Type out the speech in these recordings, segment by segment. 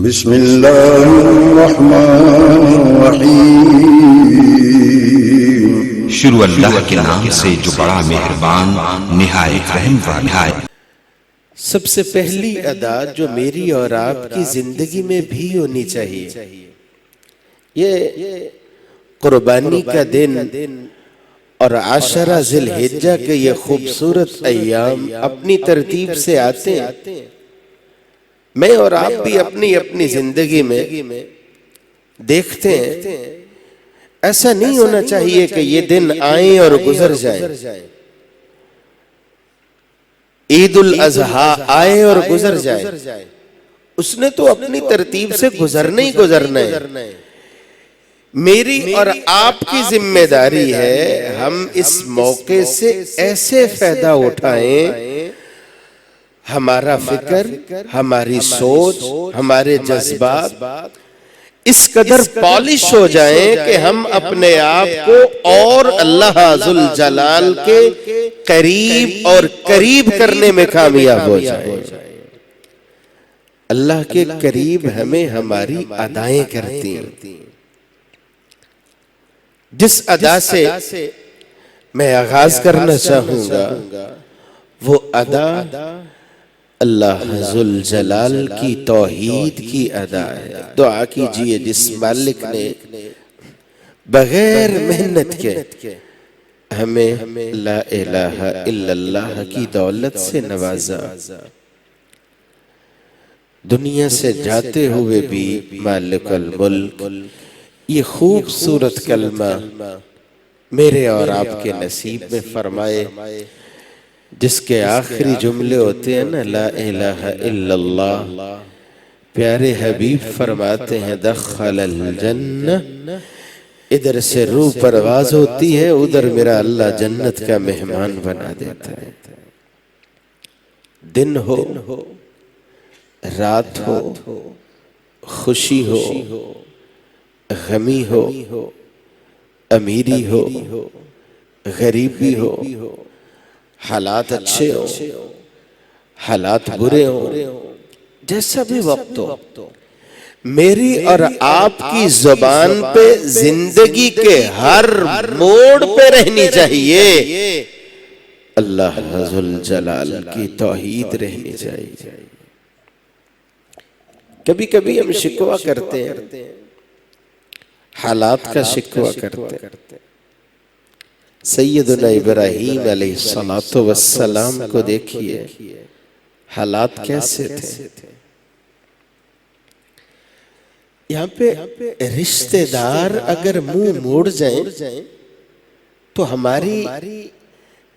بسم اللہ الرحمن الرحیم۔ شروع اللہ کے نام سے جو بڑا مہربان نہایت رحم والا ہے۔ سب سے پہلی ادا جو میری اور آپ کی زندگی میں بھی ہونی چاہیے، یہ قربانی کا دن اور عاشرہ ذی الحجہ کے یہ خوبصورت ایام اپنی ترتیب سے آتے ہیں۔ میں اور آپ بھی اپنی زندگی میں دیکھتے ہیں، ایسا نہیں ہونا چاہیے کہ یہ دن آئیں اور گزر جائیں۔ عید الاضحیٰ آئے اور گزر جائے، اس نے تو اپنی ترتیب سے گزرنا ہی گزرنا ہے۔ میری اور آپ کی ذمہ داری ہے ہم اس موقع سے ایسے فائدہ اٹھائیں، ہمارا فکر، ہماری سوچ، ہمارے جذبات اس قدر پالش ہو جائیں کہ ہم اپنے آپ کو اور اللہ ذوالجلال کے قریب اور قریب کرنے میں کامیاب ہو جائیں۔ اللہ کے قریب ہمیں ہماری ادائیں کرتی ہیں۔ جس ادا سے میں آغاز کرنا چاہوں گا وہ ادا اللہ ذوالجلال کی توحید کی ادا ہے۔ دعا کیجئے جس مالک نے بغیر محنت کے ہمیں لا الہ الا اللہ کی دولت سے نوازا، دنیا سے جاتے ہوئے بھی مالک الملک یہ خوبصورت کلمہ میرے اور آپ کے نصیب میں فرمائے، جس کے آخری جملے ہوتے ہیں نا لا الہ الا اللہ۔ پیارے حبیب فرماتے ہیں دخل الجنہ، ادھر سے روح پرواز ہوتی ہے، ادھر میرا اللہ جنت کا مہمان بنا دیتا ہے۔ دن ہو، رات ہو، خوشی ہو، غمی ہو، امیری ہو، غریبی ہو، حالات اچھے ہو، حالات برے ہو، جیسا بھی وقت ہو، میری اور آپ کی زبان پہ زندگی کے ہر موڑ پہ رہنی چاہیے اللہ ذوالجلال کی توحید رہنی چاہیے۔ کبھی کبھی ہم شکوہ کرتے ہیں، حالات کا شکوہ کرتے ہیں۔ سیدنا ابراہیم علیہ السلام کو دیکھیے، حالات کیسے تھے۔ یہاں پہ رشتہ دار اگر منہ موڑ جائیں تو ہماری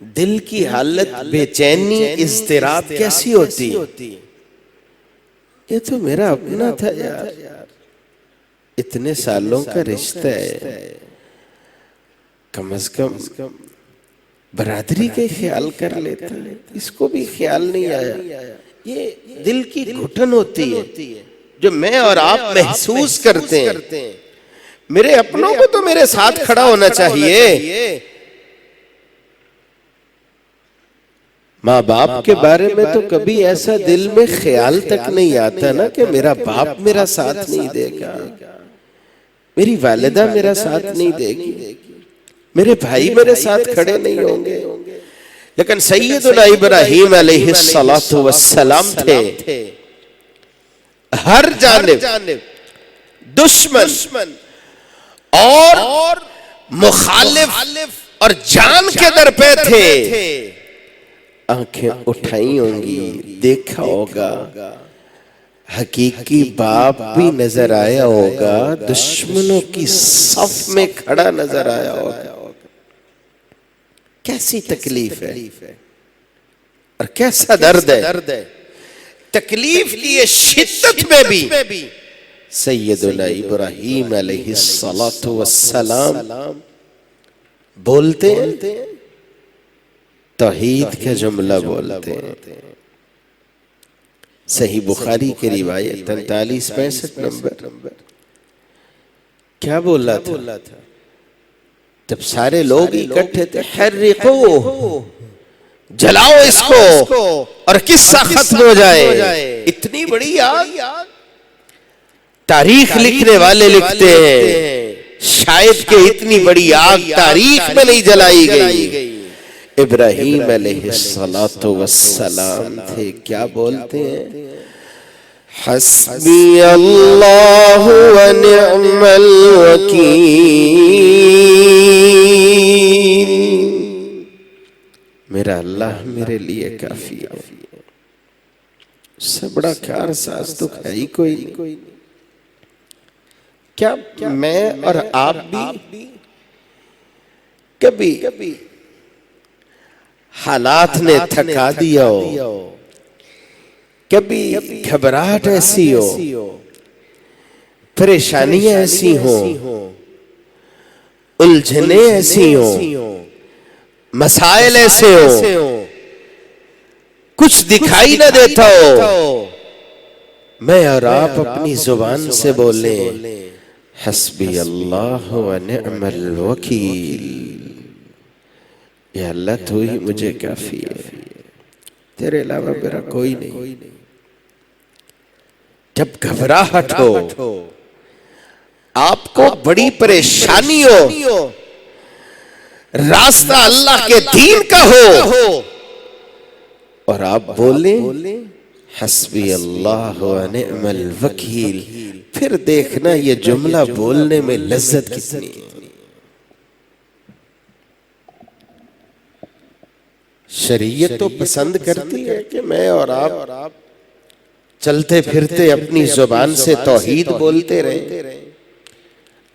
دل کی حالت بے چینی، اضطراب کیسی ہوتی ہے۔ یہ تو میرا اپنا تھا یار، اتنے سالوں کا رشتہ ہے، کم از کم برادری کے خیال کر لیتا ہے، اس کو بھی خیال نہیں آیا۔ یہ دل کی گھٹن ہوتی ہے جو میں اور آپ محسوس کرتے ہیں۔ میرے اپنوں کو تو میرے ساتھ کھڑا ہونا چاہیے، ماں باپ کے بارے میں تو کبھی ایسا دل میں خیال تک نہیں آتا نا کہ میرا باپ میرا ساتھ نہیں دے گا، میری والدہ میرا ساتھ نہیں دے گی، میرے بھائی میرے ساتھ کھڑے نہیں ہوں گے۔ لیکن سیدنا ابراہیم علیہ السلام تھے، ہر جانب دشمن اور مخالف اور جان کے در پہ تھے۔ آنکھیں اٹھائی ہوں گی، دیکھا ہوگا، حقیقی باپ بھی نظر آیا ہوگا، دشمنوں کی صف میں کھڑا نظر آیا ہوگا۔ کیسی تکلیف ہے اور کیسا درد ہے۔ تکلیف کی یہ شدت میں بھی سیدنا ابراہیم علیہ السلام بولتے ہیں، توحید کا جملہ بولتے ہیں۔ صحیح بخاری کی روایت 4365 نمبر، کیا بولا تھا جب سارے لوگ اکٹھے تھے؟ حرقوہ، جلاؤ اس کو اور قصہ ختم ہو جائے۔ اتنی بڑی آگ تاریخ لکھنے والے لکھتے ہیں شاید کہ اتنی بڑی آگ تاریخ میں نہیں جلائی گئی. ابراہیم علیہ السلام تھے، کیا بولتے ہیں؟ حسبی اللہ ونعم الوکیل، میرا اللہ میرے لیے کافی ہے، اس سے بڑا کار ساز تو ہے ہی کوئی نہیں. کیا میں اور آپ بھی کبھی حالات نے تھکا دیا ہو، کبھی گھبراہٹ ایسی ہو، پریشانیاں ایسی ہوں، الجھنیں ایسی ہوں، مسائل ایسے ہوں، کچھ دکھائی نہ دیتا ہو، میں اور آپ اپنی زبان سے بولیں حسبی اللہ ونعم الوکیل، یا اللہ تو ہی مجھے کافی ہے، تیرے علاوہ میرا کوئی نہیں. جب گھبراہٹ ہو، آپ کو بڑی پریشانی ہو، راستہ اللہ کے دین کا ہو، اور آپ بولیں حسبی اللہ ونعم الوکیل، پھر دیکھنا یہ جملہ بولنے میں لذت کتنی ہے. شریعت تو پسند کرتی ہے کہ میں اور آپ چلتے پھرتے اپنی زبان سے توحید بولتے رہیں.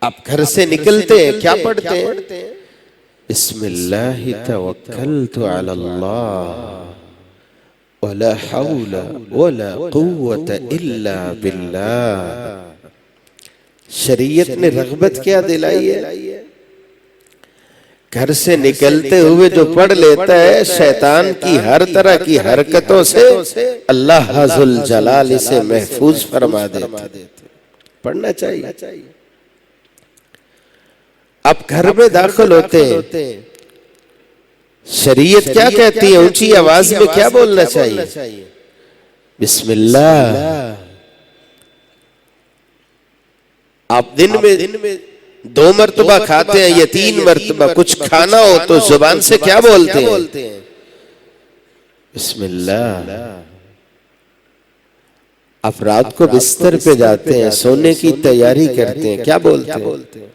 آپ گھر سے نکلتے ہیں کیا پڑھتے ہیں؟ بسم اللہ توکلت علی اللہ ولا حول ولا قوت الا باللہ. شریعت نے رغبت کیا دلائی ہے؟ گھر سے نکلتے ہوئے جو پڑھ لیتا ہے شیطان کی ہر طرح کی حرکتوں سے اللہ ذل جلال اسے محفوظ فرما دیتا ہے. پڑھنا چاہیے. اب گھر میں داخل ہوتے ہیں، شریعت کیا کہتی ہے؟ اونچی آواز میں کیا بولنا چاہیے؟ بسم اللہ. آپ دن میں 2 مرتبہ کھاتے ہیں یا 3 مرتبہ، کچھ کھانا ہو تو زبان سے کیا بولتے ہیں؟ بسم اللہ. آپ رات کو بستر پہ جاتے ہیں، سونے کی تیاری کرتے ہیں، کیا بولتے ہیں؟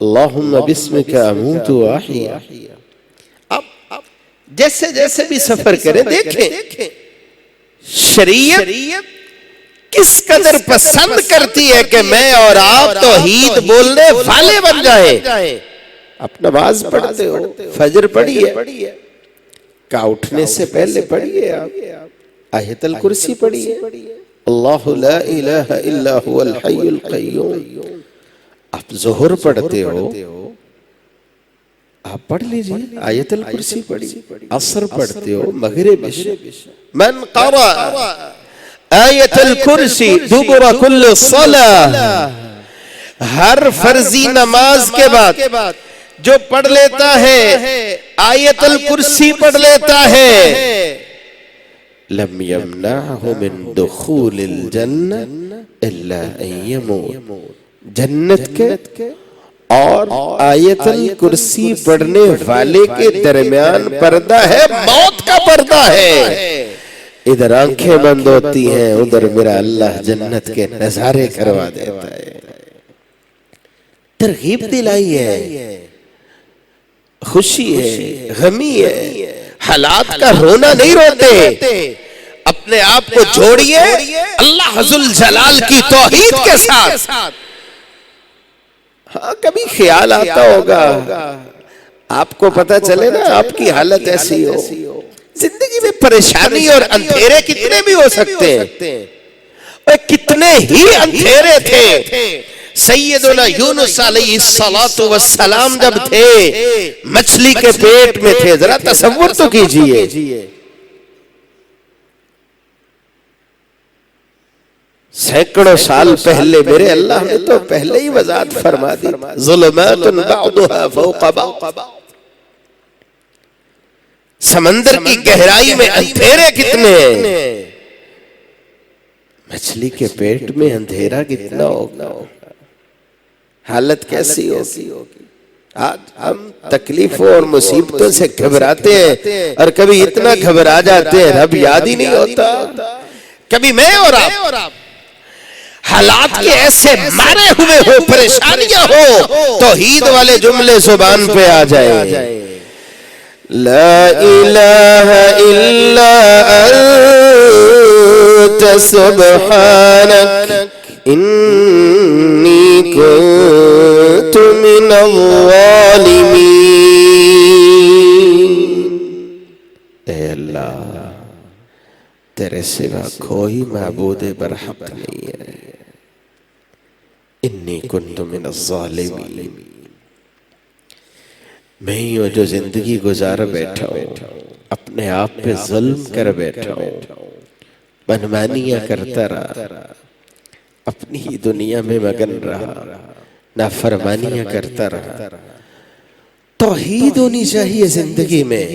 اللہم بسمک اموت و احیا. اب جیسے جیسے بھی سفر کریں دیکھیں شریعت کس قدر پسند کرتی ہے کہ میں اور آپ توحید بولنے والے بن جائیں. آپ نماز پڑھتے ہو، فجر پڑھیے، کا اٹھنے سے پہلے پڑھیے، آپ آیت الکرسی پڑھیے، اللہ لا الہ الا هو الحی القیوم. آپ ظہر پڑھتے ہو، آپ پڑھ لیجئے آیت الکرسی پڑھیے. عصر پڑھتے ہو، مغرب عشاء. من قرأ آیت الکرسی دبر کل صلاة، ہر فرضی نماز کے بعد جو پڑھ لیتا ہے آیت الکرسی پڑھ لیتا ہے، لم یمنعہ من دخول الجنہ الا ان یموت. جنت کے اور آیت الکرسی پڑھنے والے کے درمیان پردہ ہے، موت کا پردہ ہے. ادھر آنکھیں بند ہوتی ہیں، ادھر میرا اللہ جنت کے نظارے کروا دیتا ہے. ترغیب دلائی ہے، خوشی ہے، غمی ہے. حالات کا رونا نہیں روتے، اپنے آپ کو جوڑیے اللہ ذل جلال کی توحید کے ساتھ. ہاں کبھی خیال آتا ہوگا، آپ کو پتا چلے نا آپ کی حالت ایسی ہو. زندگی میں پریشانی اور اندھیرے کتنے بھی ہو سکتے ہیں، اور کتنے ہی اندھیرے تھے. سیدنا یونس علیہ السلام جب تھے مچھلی کے پیٹ میں تھے، ذرا تصور تو کیجئے. سینکڑوں سال پہلے میرے اللہ نے تو پہلے ہی وضاحت فرما دی، ظلمات بعضها فوق بعض. سمندر کی گہرائی میں اندھیرے کتنے ہیں، مچھلی کے پیٹ میں اندھیرا کتنا ہوگا، حالت کیسی ہوگی۔ آج ہم تکلیفوں اور مصیبتوں سے گھبراتے ہیں اور کبھی اتنا گھبرا جاتے ہیں رب یاد ہی نہیں ہوتا۔ کبھی میں اور آپ حالات کے ایسے مارے ہوئے ہو، پریشانیاں ہو، توحید والے جملے زبان پہ آ جائیں، لا الہ الا انت سبحانک انی کنت من الظالمین۔ اے اللہ، تیرے سوا کوئی معبود برحق نہیں ہے، انی کنت من الظالمین، میں ہی ہوں جو زندگی گزار بیٹھا ہوں، اپنے آپ پہ ظلم کر بیٹھا ہوں، منمانیاں کرتا رہا، اپنی ہی دنیا میں مگن رہا، نافرمانیاں کرتا رہا۔ توحید ہونی چاہیے زندگی میں۔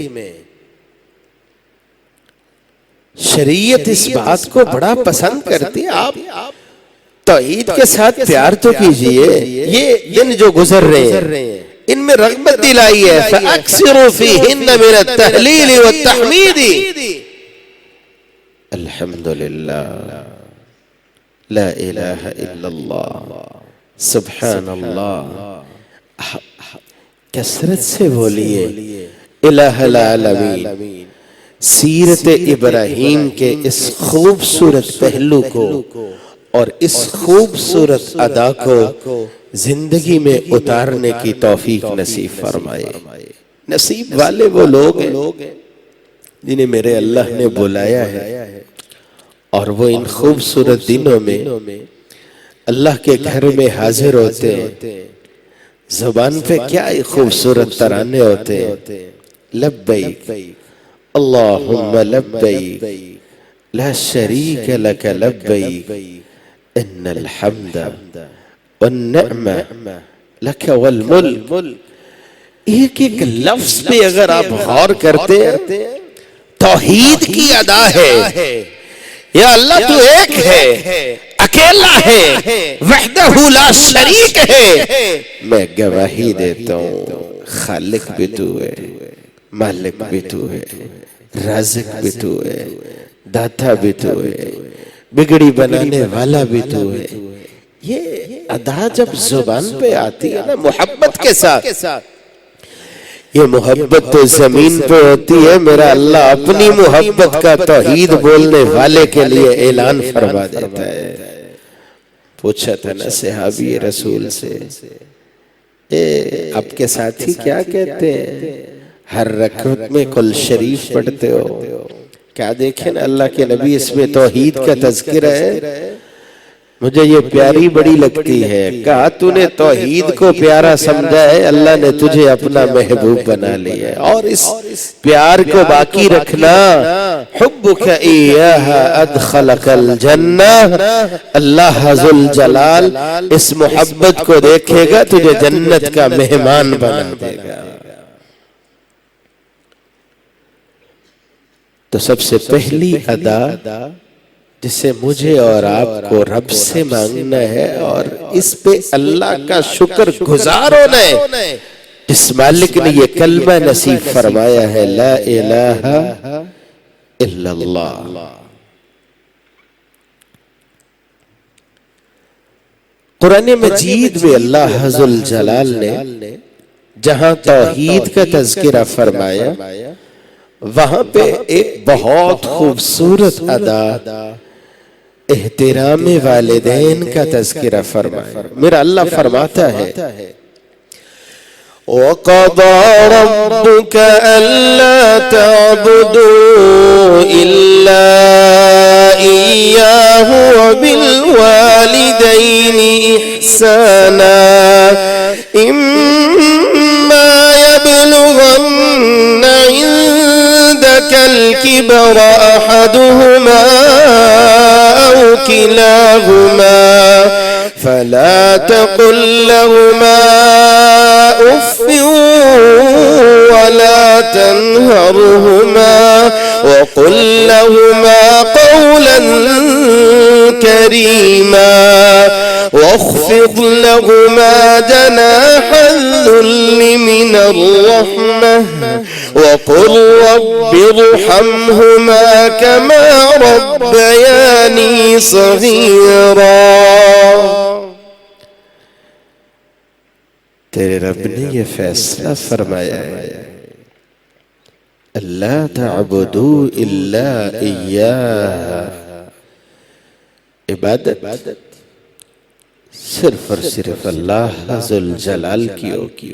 شریعت اس بات کو بڑا پسند کرتی ہے، آپ توحید کے ساتھ پیار تو کیجئے۔ یہ دن جو گزر رہے ہیں ان میں رغبت دلائی ہے، فَأَكْسِرُوا فِيهِنَّ مِنَ التَّحْلِيلِ وَالتَّحْمِيدِ، الحمدللہ، لا الہ الا اللہ، سبحان اللہ۔ کثرت سے بولیے الہ العالمین۔ سیرت ابراہیم کے اس خوبصورت پہلو کو اور اس خوبصورت ادا کو زندگی میں اتارنے کی توفیق نصیب فرمائے۔ نصیب والے وہ لوگ ہیں جنہیں میرے اللہ نے بلایا ہے، اور وہ ان خوبصورت دنوں میں اللہ کے گھر میں حاضر ہوتے ہیں۔ زبان پہ کیا خوبصورت ترانے ہوتے ہیں، لبیک اللہم لبیک لا شریک لک لبیک ان الحمد والنعمہ لک والملک۔ ایک ایک لفظ پہ اگر آپ غور کرتے ہیں توحید کی ادا ہے، یا اللہ تو ایک ہے، اکیلا ہے، وحدہ لا شریک ہے۔ میں گواہی دیتا ہوں خالق بھی تو ہے، مالک بھی تو ہے، رازق بھی تو ہے، داتا بھی تو ہے، بگڑی بنانے والا بھی تو ہے۔ یہ ادا جب زبان پہ آتی ہے نا محبت کے ساتھ، یہ محبت تو زمین پہ ہوتی ہے، میرا اللہ اپنی محبت کا توحید بولنے والے کے لیے اعلان فرما دیتا ہے۔ پوچھا تھا نا صحابی رسول سے، آپ کے ساتھی کیا کہتے ہیں؟ ہر رکعت میں کل شریف پڑھتے ہو؟ کیا دیکھیں نا اللہ کے نبی اس میں توحید کا تذکرہ ہے۔ مجھے یہ پیاری بڑی لگتی ہے، کہا تو نے توحید کو پیارا سمجھا ہے، اللہ نے تجھے اپنا محبوب بنا لیا ہے، اور اس پیار کو باقی رکھنا۔ حبک ایہا ادخلک الجنہ، اللہ ذل جلال اس محبت کو دیکھے گا تجھے جنت کا مہمان بنا دے گا۔ تو سب سے پہلی ادا جسے مجھے اور آپ کو رب سے مانگنا ہے اور اس پہ اللہ کا شکر گزار ہونا ہے، اس مالک نے یہ کلمہ نصیب فرمایا ہے، لا الہ الا اللہ۔ قرآن مجید میں اللہ ذل جلال نے جہاں توحید کا تذکرہ فرمایا، وہاں پہ ایک بہت خوبصورت ادا احترام والدین کا تذکرہ فرمایا۔ میرا اللہ فرماتا ہے، وَقَضَى رَبُّكَ أَلَّا تَعْبُدُوا إِلَّا إِيَّاهُ وَبِالْوَالِدَيْنِ إِحْسَانًا إِمَّا يَبْلُغَنَّ عِندَكَ الْكِبَرَ أَحَدُهُمَا أَوْ كِلَاهُمَا فَلَا تَقُل لَّهُمَا أُفٍّ وَلَا تَنْهَرْهُمَا وَقُل لَّهُمَا قَوْلًا كريما واخفض لهما جناح الذل من الرحمة وقل رب ارحمهما كما ربياني صغيرا. تیرے رب نے یہ فیصلہ فرمایا ہے اللہ تعبدوا الا ایاہ، عبادت صرف اور صرف اللہ ذوالجلال کی ہوگی.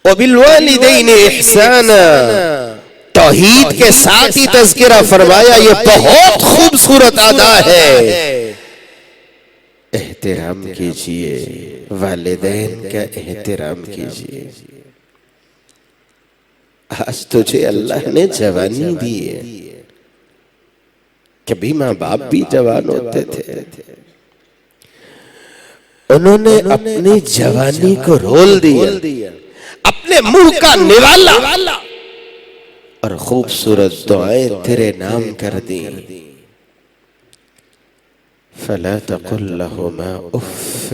وبالوالدین احسانا، توحید کے ساتھ ہی تذکرہ فرمایا یہ بہت خوبصورت ادا ہے. احترام کیجئے، والدین کا احترام کیجئے. آج تجھے اللہ نے جوانی دی ہے، کبھی ماں باپ بھی جوان ہوتے تھے، انہوں نے اپنی جوانی کو رول دیا، اپنے منہ کا نوالا اور خوبصورت دعائیں تیرے نام کر دی. فلا تقل لهما اف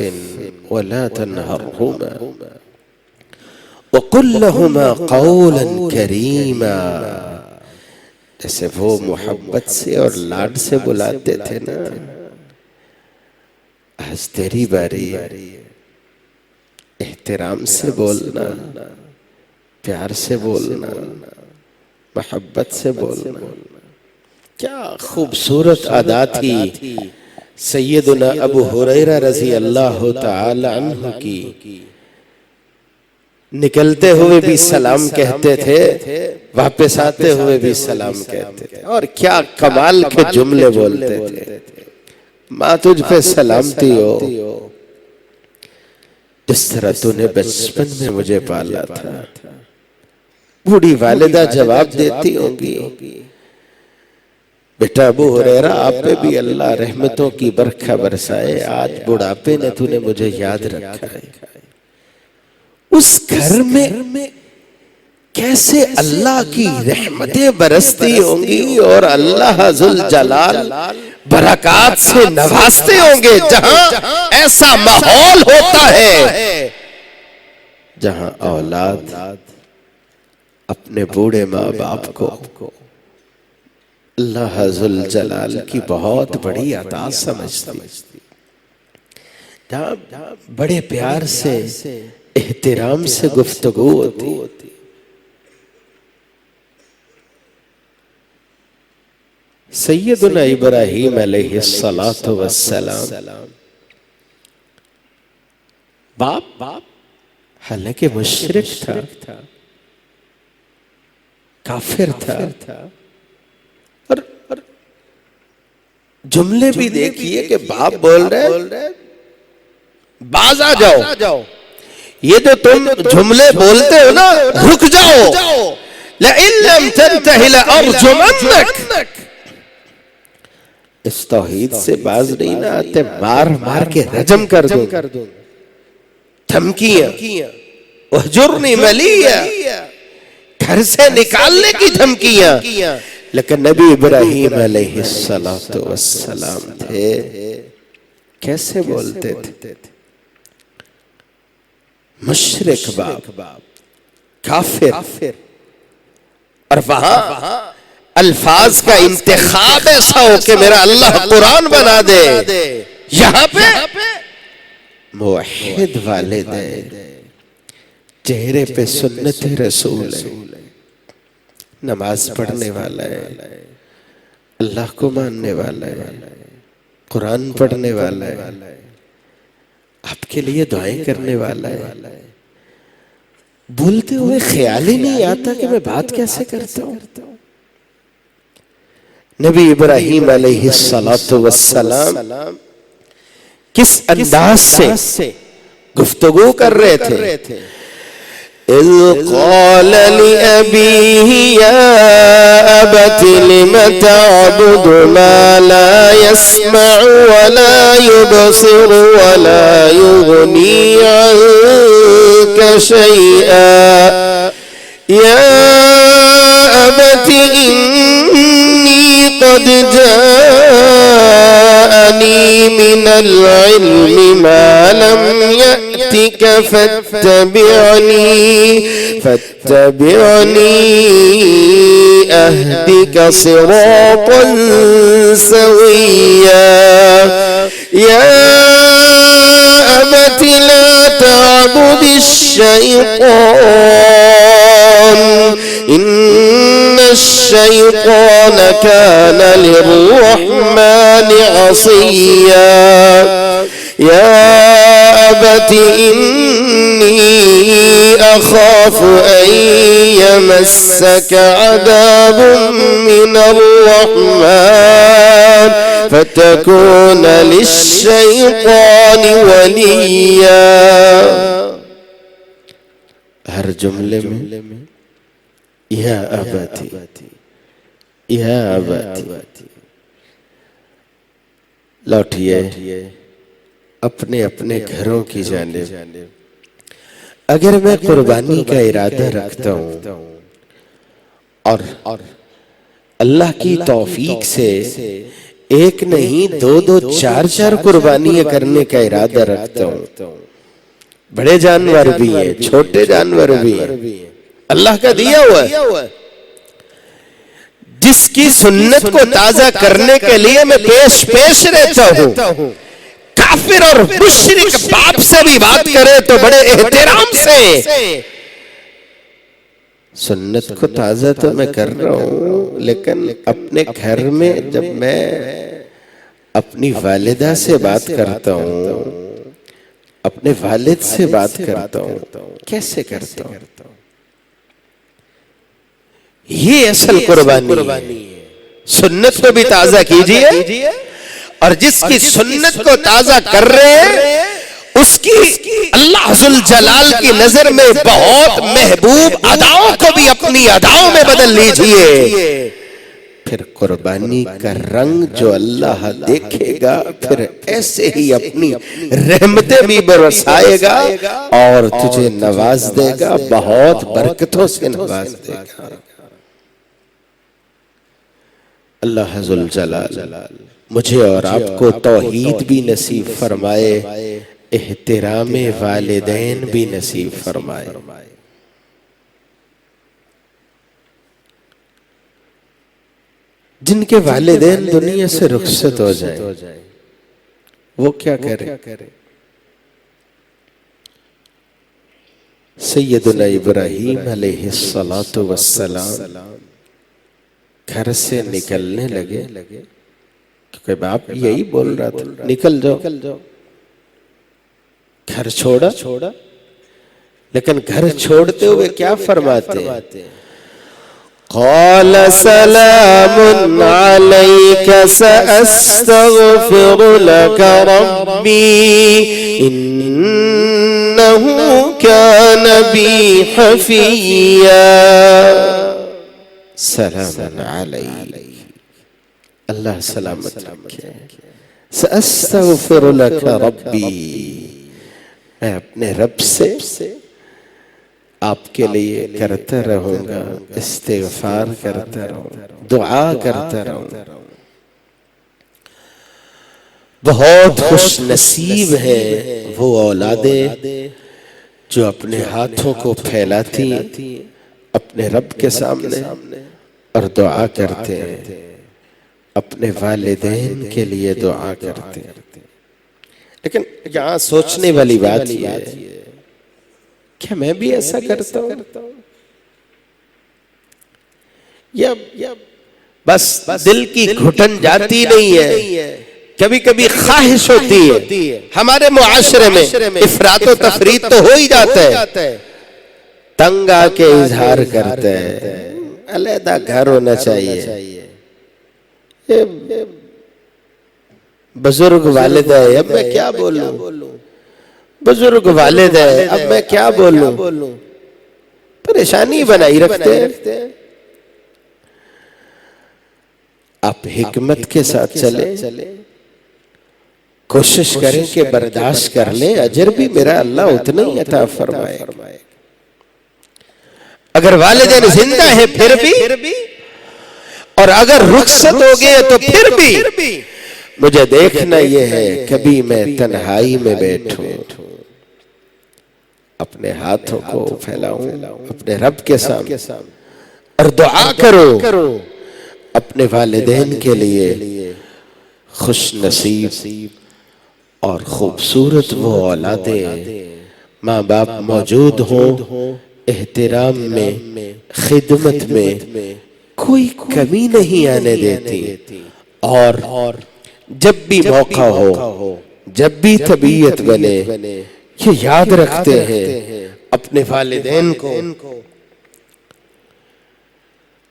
ولا تنهرهما وقل لهما قولا كريما. جیسے وہ محبت سے اور لاڈ سے بلاتے تھے نا، آج تیری باری احترام سے بولنا، پیار سے بولنا، محبت سے بولنا. کیا خوبصورت ادا تھی سیدنا ابو ہریرہ رضی اللہ تعالی عنہ کی. نکلتے ہوئے بھی سلام کہتے تھے، واپس آتے ہوئے بھی سلام کہتے تھے، اور کیا کمال کے جملے بولتے تھے. ماں تجھ پہ سلامتی ہو، جس طرح تو نے بچپن میں مجھے پالا تھا. بوڑھی والدہ جواب دیتی ہوں گی، بیٹا ابو ہریرہ آپ پہ بھی اللہ رحمتوں کی برکھا برسائے، آج بڑھاپے نے تو نے مجھے یاد رکھا ہے. اس گھر میں کیسے اللہ کی رحمتیں برستی ہوں گی اور اللہ ذوالجلال برکات سے نوازتے ہوں گے، جہاں ایسا ماحول ہوتا ہے جہاں اولاد اپنے بوڑھے ماں باپ کو اللہ ذوالجلال کی بہت بڑی عطا سمجھتی، جہاں بڑے پیار سے احترام سے گفتگو ہوتی. سیدنا ابراہیم علیہ السلام باپ حالانکہ مشرک تھا، کافر تھا، اور جملے بھی دیکھیے کہ باپ بول رہے باز آ جاؤ، یہ جو تم جملے بولتے ہو نا، رک جاؤ. لَإِن لَمْ تَنْتَهِ لَأَرْجُمَنَّكَ، اس توحید سے باز نہیں نہ آتے، مار مار کے رجم کر دوں. دھمکیاں، وَحْجُرْنِي مَلِيًّا، گھر سے نکالنے کی دھمکیاں. لیکن نبی ابراہیم علیہ السلام تھے، کیسے بولتے تھے؟ مشرک باپ، کافر، اور وہاں الفاظ کا انتخاب ایسا ہو کہ میرا اللہ قرآن بنا دے. یہاں پہ موحد والدین، چہرے پہ سنت رسول ہے، نماز پڑھنے والا ہے، اللہ کو ماننے والا ہے، قرآن پڑھنے والا ہے، آپ کے لیے دعائیں کرنے والا ہے. بولتے ہوئے خیال ہی نہیں آتا کہ میں بات کیسے کرتا ہوں. نبی ابراہیم علیہ السلام کس انداز سے گفتگو کر رہے تھے. اذ قال لأبيه يا أبت لم تعبد ما لا يسمع ولا يبصر ولا يغني عنك شيئا يا أبت إني قد جاءني من العلم ما لم يأتك فاتبعني أهدك صراطا سويا يا أبت لا تعبد الشيطان إن الشيطان كان للرحمن عصيا يا أبت إني أخاف أن يمسك عذاب من الرحمن فتكون للشيطان وليا. ہر جملے میں یا ابتی یا ابتی لوٹیے اپنے اپنے گھروں کی جانب. اگر میں قربانی کا ارادہ رکھتا ہوں اور اللہ کی توفیق سے ایک نہیں دو چار قربانیاں کرنے کا ارادہ رکھتا ہوں، بڑے جانور بھی ہیں چھوٹے جانور بھی ہیں، اللہ کا دیا ہوا ہے، جس کی سنت کو تازہ کرنے کے لیے میں پیش رہتا ہوں. کافر اور مشرک باپ سے بھی بات کرے تو بڑے احترام سے. سنت کو تازہ تو میں کر رہا ہوں، لیکن اپنے گھر میں جب میں اپنی والدہ سے بات کرتا ہوں، اپنے والد سے بات کرتا ہوں، کیسے کرتا ہوں؟ یہ اصل قربانی ہے. سنت کو بھی تازہ کیجئے، اور جس کی سنت کو تازہ کر رہے ہیں اس کی اللہ ذوالجلال کی نظر میں بہت محبوب اداؤں کو بھی اپنی اداؤں میں بدل لیجئے. پھر قربانی کا رنگ جو اللہ دیکھے گا پھر ایسے ہی اپنی رحمتیں بھی برسائے گا اور تجھے نواز دے گا، بہت برکتوں سے نواز دے گا. اللہ ذوالجلال مجھے اور آپ کو توحید بھی نصیب فرمائے، احترام والدین بھی نصیب فرمائے. جن کے والدین دنیا سے رخصت ہو جائیں وہ کیا کریں؟ سیدنا ابراہیم علیہ السلام گھر سے نکلنے لگے، کیونکہ باپ یہی بول رہا تھا نکل جاؤ. گھر چھوڑا، لیکن گھر چھوڑتے ہوئے کیا فرماتے ہیں؟ قال سلام عليك سأستغفر لك ربي إنه كان بي حفيا. سلام علیک، اللہ سلامت رکھے. سأستغفر لك ربی، میں اپنے رب سے آپ کے لیے کرتا رہوں گا، استغفار کرتا رہوں گا، دعا کرتا رہوں گا. بہت خوش نصیب ہے وہ اولادیں جو اپنے ہاتھوں کو پھیلاتی اپنے رب کے سامنے اور دعا کرتے ہیں، اپنے والدین کے لیے دعا کرتے ہیں. لیکن یہاں سوچنے والی بات یہ ہے، کیا میں بھی ایسا کرتا ہوں؟ یا بس دل کی گھٹن جاتی نہیں ہے، کبھی کبھی خواہش ہوتی ہے. ہمارے معاشرے میں افراط و تفریط تو ہو ہی جاتا ہے، تنگ آ کے اظہار کرتا ہے علیحدہ گھر ہونا چاہیے. بزرگ والد ہے، اب میں کیا بولوں؟ بزرگ والد ہے، اب میں کیا بولوں؟ پریشانی بنائی رکھتے ہیں. آپ حکمت کے ساتھ چلیں، کوشش کریں کہ برداشت کر لیں، اجر بھی میرا اللہ اتنا ہی عطا فرمائے. اگر والدین زندہ ہیں پھر بھی، اور اگر رخصت ہو گئے تو پھر بھی مجھے دیکھنا یہ ہے کبھی میں تنہائی میں بیٹھوں، اپنے ہاتھوں کو پھیلاؤں اپنے رب کے سامنے اور دعا کرو اپنے والدین کے لیے خوش نصیب اور خوبصورت وہ اولادیں ماں باپ موجود ہوں، احترام میں خدمت میں کوئی کمی نہیں آنے دیتی، اور جب بھی موقع ہو جب بھی طبیعت بنے یہ یاد رکھتے ہیں اپنے والدین کو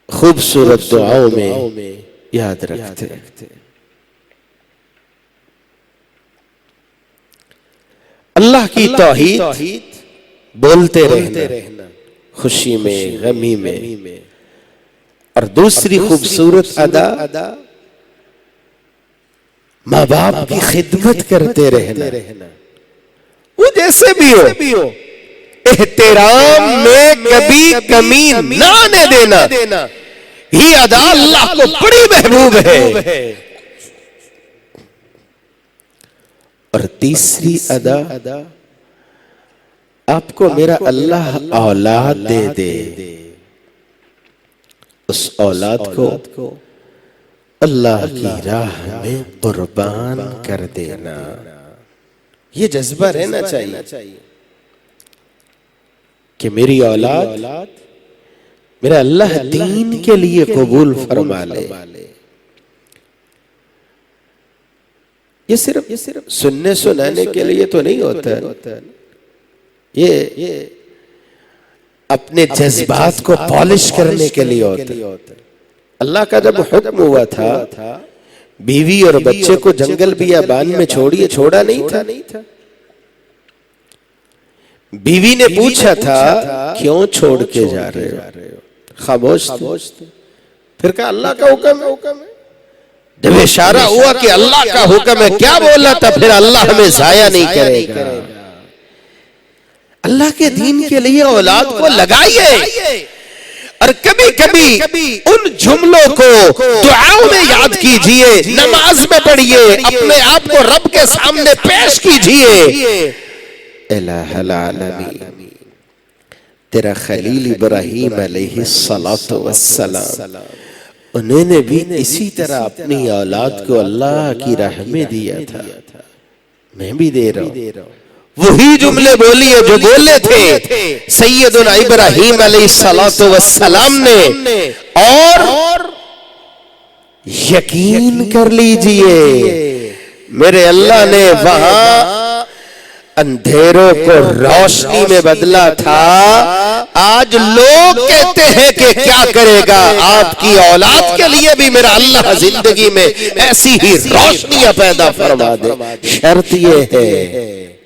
خوبصورت دعاؤں میں یاد رکھتے ہیں۔ اللہ کی توحید بولتے رہنا خوشی میں غمی میں، اور دوسری خوبصورت ادا ماں باپ کی خدمت کرتے رہنا، وہ جیسے بھی ہو احترام میں کبھی کمی نہ آنے دینا، یہ ادا اللہ کو بڑی محبوب ہے۔ اور تیسری ادا آپ کو میرا اللہ اولاد دے دے، اس اولاد کو اللہ کی راہ میں قربان کر دینا، یہ جذبہ رہنا چاہیے کہ میری اولاد میرا اللہ دین کے لیے قبول فرما لے۔ یہ صرف سننے سنانے کے لیے تو نہیں ہوتا، یہ اپنے جذبات کو پالش کرنے کے لیے ہوتا۔ اللہ کا جب حکم ہوا تھا بیوی اور بچے کو جنگل بیابان میں چھوڑیے، چھوڑا نہیں تھا۔ بیوی نے پوچھا تھا کیوں چھوڑ کے جا رہے ہو، خاموش تھے، پھر کہا اللہ کا حکم ہے۔ جب اشارہ ہوا کہ اللہ کا حکم ہے کیا بولا تھا، پھر اللہ ہمیں ضائع نہیں کرے گا۔ اللہ کے دین کے لیے اولاد کو لگائیے، اور کبھی کبھی ان جملوں کو دعاؤں میں یاد کیجئے، نماز میں پڑھیے، اپنے آپ کو رب کے سامنے پیش کیجئے۔ الہ العالمین تیرا خلیل ابراہیم علیہ السلام، انہوں نے بھی اسی طرح اپنی اولاد کو اللہ کی راہ میں دیا تھا، میں بھی دے رہا ہوں۔ وہی جملے بولیے جو بولے تھے سیدنا ابراہیم علیہ السلام نے، اور یقین کر لیجئے میرے اللہ نے وہاں اندھیروں کو روشنی میں بدلا تھا۔ آج لوگ کہتے ہیں کہ کیا کرے گا، آپ کی اولاد کے لیے بھی میرا اللہ زندگی میں ایسی ہی روشنیاں پیدا فرما دے۔ شرط یہ ہے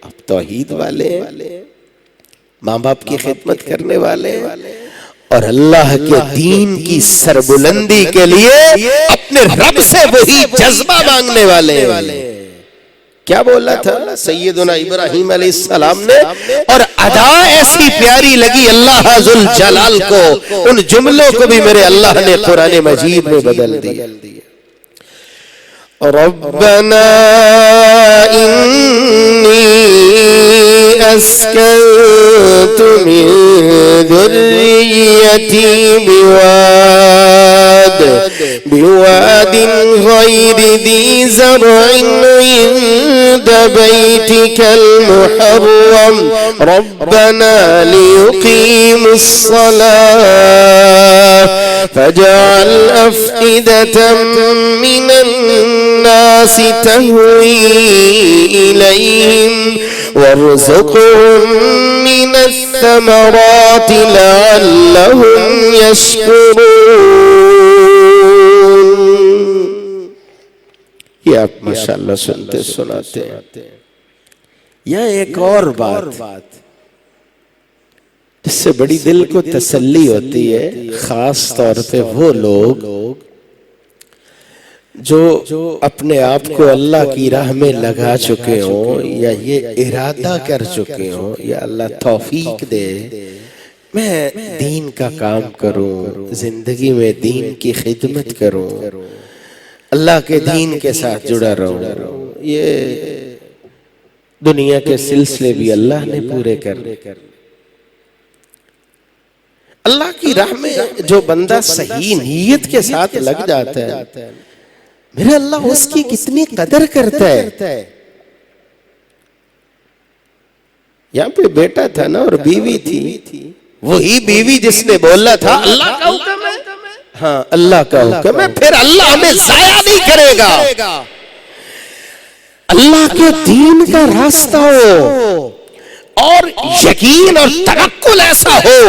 آپ توحید والے، ماں باپ کی خدمت کرنے والے، اور اللہ کے دین کی سربلندی کے لیے اپنے رب سے وہی جذبہ مانگنے والے۔ کیا بولا تھا سیدنا ابراہیم علیہ السلام نے، اور ادا ایسی پیاری لگی اللہ ذوالجلال کو، ان جملوں کو بھی میرے اللہ نے قرآن مجید میں بدل دیا۔ ربنا انی اسکنت من ذریتی بواد غیر ذی زرع عند بیتک المحرم ربنا لیقیموا الصلاة فاجعل أفئدة من الناس تهوي إليهم وارزقهم من الثمرات لعلهم يشكرون۔ یہ آپ ماشاءاللہ سنتے سناتے ہیں۔ یہاں ایک اور بات جس سے بڑی دل کو تسلی ہوتی ہے، خاص طور پہ وہ لوگ جو اپنے آپ کو اللہ کی راہ میں لگا چکے ہوں، یا یہ ارادہ کر چکے ہوں یا اللہ توفیق دے میں دین کا کام کروں، زندگی میں دین کی خدمت کروں، اللہ کے دین کے ساتھ جڑا رہوں. یہ دنیا کے سلسلے بھی اللہ نے پورے کر. اللہ کی راہ میں جو بندہ صحیح نیت کے ساتھ لگ جاتا ہے، میرا اللہ اس کی کتنی قدر کرتا ہے. یہاں پہ بیٹا تھا نا اور بیوی تھی، وہی بیوی جس نے بولا تھا اللہ کا حکم ہے، ہاں اللہ کا حکم ہے، پھر اللہ ہمیں ضائع نہیں کرے گا. اللہ کے دین کا راستہ ہو اور یقین اور توکل ایسا ہو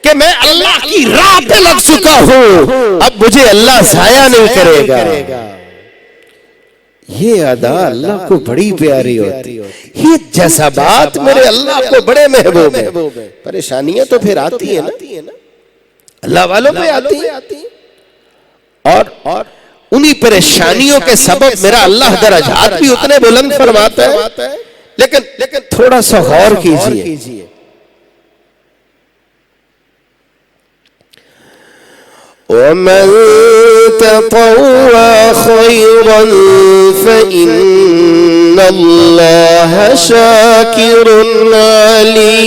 کہ میں اللہ کی راہ پہ لگ چکا ہوں، اب مجھے اللہ ضائع نہیں کرے گا. یہ ادا اللہ کو بڑی پیاری ہوتی. یہ جذبات میرے اللہ کو بڑے محبوب ہیں. پریشانیاں تو پھر آتی ہیں نا، اللہ والوں پہ آتی ہیں، اور انہی پریشانیوں کے سبب میرا اللہ درجات بھی اتنے بلند فرماتا ہے. لیکن تھوڑا سا غور کیجئے. وَمَن تَطَوَّعَ خَيْرًا فَإِنَّ اللَّهَ شَاكِرٌ عَلِيمٌ.